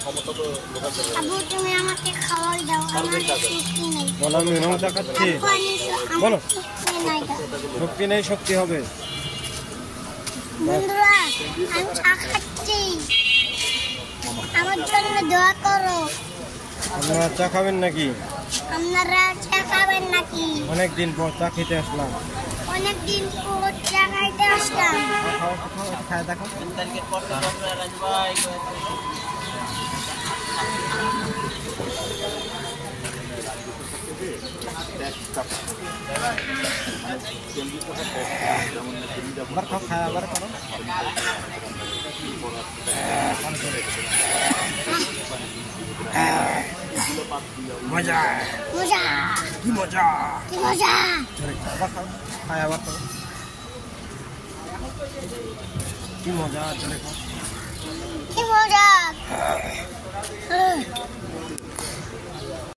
আবু তুমি আমাকে খাওয়াই দাও, আমার শক্তি নেই। বলো আমি চা খাচ্ছি, বলো শক্তি নেই, শক্তি হবে। বন্ধুরা আমি চা খাচ্ছি, আমার জন্য দোয়া করো। আপনারা চা খাবেন নাকি? আপনারা চা খাবেন নাকি? অনেকদিন পর চা খেতে আসলাম। অনেকদিন পর চা খাইতে আসলাম। খায় দেখো। আবার খাও, খায় আবার করো। মজা মজা, কি মজা, কি মজা। আবার খাও, খায় আবার করো। কি মজা, চলে খাও। কি মজা।